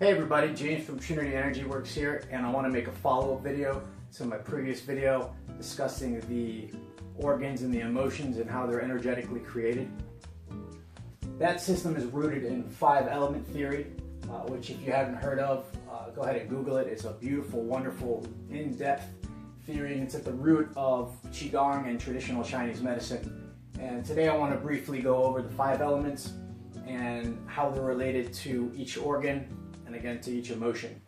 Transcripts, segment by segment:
Hey everybody, James from Trinity Energy Works here, and I want to make a follow-up video to my previous video discussing the organs and the emotions and how they're energetically created. That system is rooted in 5-element theory, which if you haven't heard of, go ahead and Google it. It's a beautiful, wonderful, in-depth theory, and it's at the root of Qigong and traditional Chinese medicine. And today I want to briefly go over the 5 elements and how they're related to each organ and again to each emotion.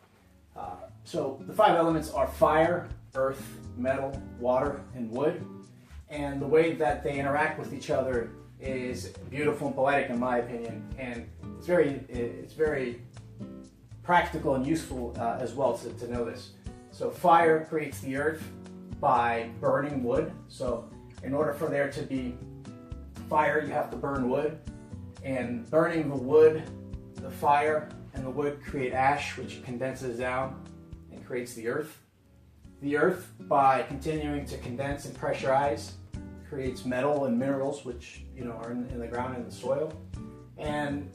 So the 5 elements are fire, earth, metal, water, and wood. And the way that they interact with each other is beautiful and poetic in my opinion, and it's very practical and useful as well to know this. So fire creates the earth by burning wood. So in order for there to be fire, you have to burn wood, and burning the wood, the fire and the wood create ash, which condenses down and creates the earth. The earth, by continuing to condense and pressurize, creates metal and minerals, which are in the ground and the soil. And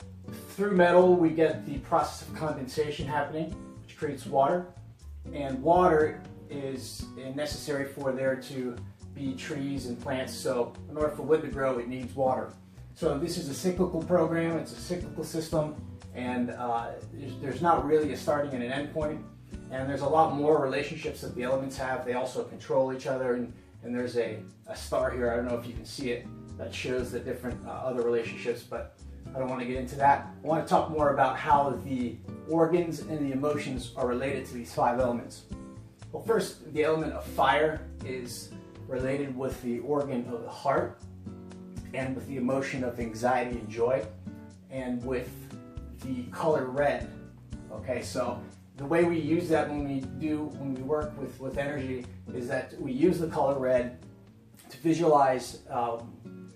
through metal, we get the process of condensation happening, which creates water. And water is necessary for there to be trees and plants. So in order for wood to grow, it needs water. So this is a cyclical program. It's a cyclical system, and there's not really a starting and an end point. And there's a lot more relationships that the elements have. They also control each other, and there's a star here. I don't know if you can see it, that shows the different other relationships, but I don't want to get into that. I want to talk more about how the organs and the emotions are related to these 5 elements. Well, first, the element of fire is related with the organ of the heart, and with the emotion of anxiety and joy, and with the color red. Okay, so the way we use that when we work with energy is that we use the color red to visualize,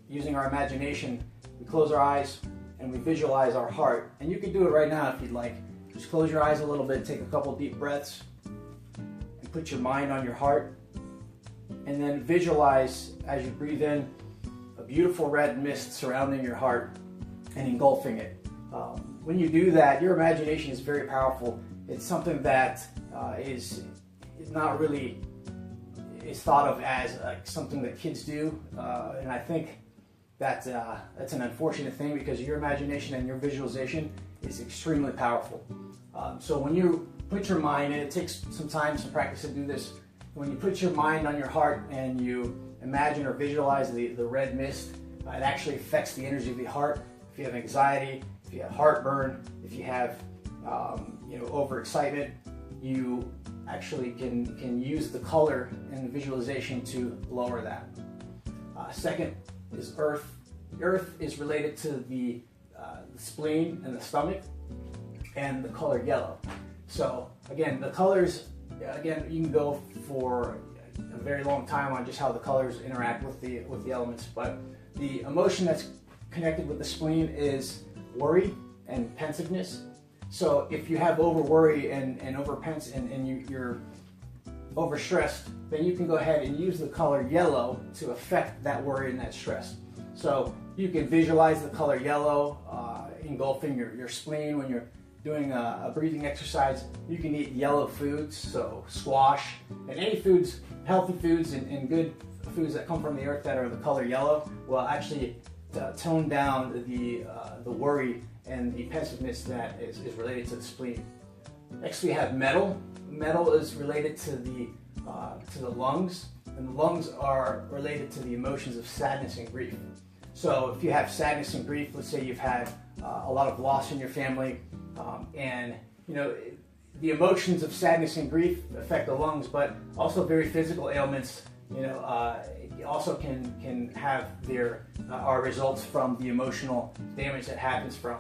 using our imagination. We close our eyes and we visualize our heart. And you can do it right now if you'd like. Just close your eyes a little bit, take a couple deep breaths, and put your mind on your heart. And then visualize, as you breathe in, a beautiful red mist surrounding your heart and engulfing it. When you do that, your imagination is very powerful. It's something that is not really thought of as something that kids do, and I think that's an unfortunate thing, because your imagination and your visualization is extremely powerful. So when you put your mind, and it takes some time, some practice to do this, when you put your mind on your heart and you imagine or visualize the red mist, it actually affects the energy of the heart. If you have anxiety, if you have heartburn, if you have overexcitement, you actually can use the color and the visualization to lower that. Second is earth. Earth is related to the spleen and the stomach, and the color yellow. So again, the colors, you can go for a very long time on just how the colors interact with the elements, but the emotion that's connected with the spleen is worry and pensiveness. So if you have over worry and you're overstressed, then you can go ahead and use the color yellow to affect that worry and that stress. So you can visualize the color yellow engulfing your spleen. When you're doing a breathing exercise, you can eat yellow foods, so squash and any foods, healthy foods and good foods that come from the earth that are the color yellow will actually tone down the worry and the pensiveness that is related to the spleen. Next we have metal. Metal is related to the lungs, and the lungs are related to the emotions of sadness and grief. So if you have sadness and grief, let's say you've had a lot of loss in your family, and the emotions of sadness and grief affect the lungs, but also very physical ailments also can have our results from the emotional damage that happens from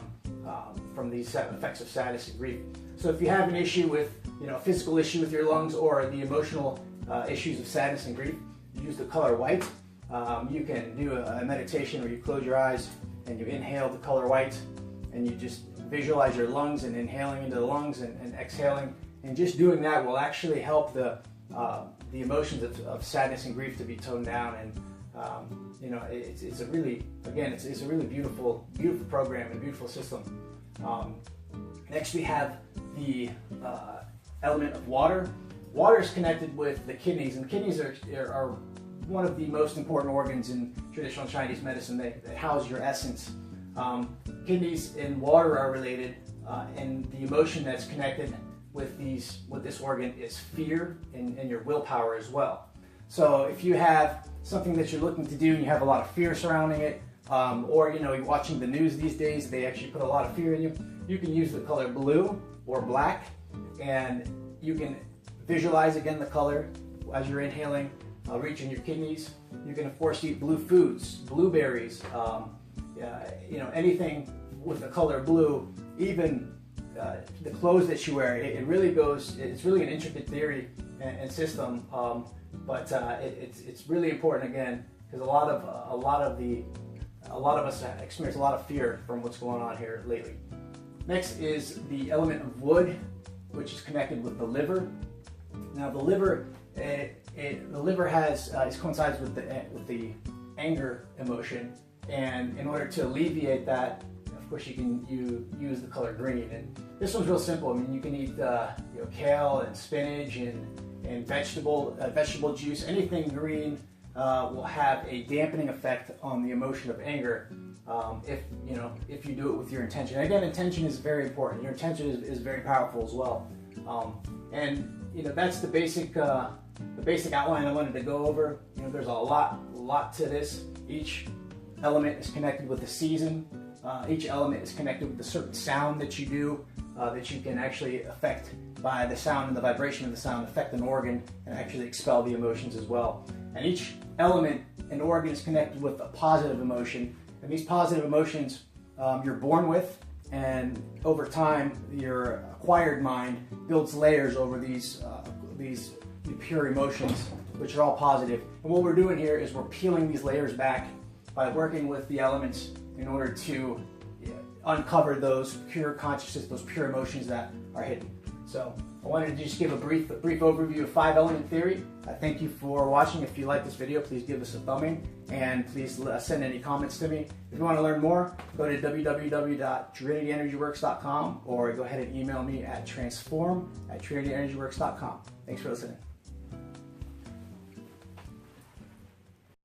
these effects of sadness and grief. So if you have an issue with a physical issue with your lungs, or the emotional issues of sadness and grief, you use the color white. You can do a meditation where you close your eyes and you inhale the color white, and you just visualize your lungs and inhaling into the lungs and exhaling, and just doing that will actually help the emotions of sadness and grief to be toned down. And it's a really beautiful program and beautiful system. Next we have the element of water. Water is connected with the kidneys, and kidneys are one of the most important organs in traditional Chinese medicine. They house your essence. Kidneys and water are related, and the emotion that's connected with this organ is fear and your willpower as well. So if you have something that you're looking to do and you have a lot of fear surrounding it, or you're watching the news these days, they actually put a lot of fear in you, you can use the color blue or black, and you can visualize again the color as you're inhaling, reaching your kidneys. You can of course eat blue foods, blueberries, anything with the color blue, even the clothes that you wear. It really goes, it's really an intricate theory and system, but it's really important again, because a lot of us experience a lot of fear from what's going on here lately. Next is the element of wood, which is connected with the liver. Now the liver, coincides with the anger emotion, and in order to alleviate that, of course, you use the color green. And this one's real simple. I mean, you can eat kale and spinach and vegetable juice. Anything green will have a dampening effect on the emotion of anger if you do it with your intention. Again, intention is very important. Your intention is very powerful as well. That's the basic outline I wanted to go over. There's a lot to this. Each element is connected with the season. Each element is connected with a certain sound that you do, that you can actually affect by the sound and the vibration of the sound, affect an organ and actually expel the emotions as well. And each element and organ is connected with a positive emotion. And these positive emotions you're born with, and over time your acquired mind builds layers over these pure emotions, which are all positive. And what we're doing here is we're peeling these layers back by working with the elements in order to uncover those pure consciousness, those pure emotions that are hidden. So I wanted to just give a brief overview of 5-element theory. I thank you for watching. If you like this video, please give us a thumbing, and please send any comments to me. If you want to learn more, go to www.trinityenergyworks.com, or go ahead and email me at transform@trinityenergyworks.com. Thanks for listening.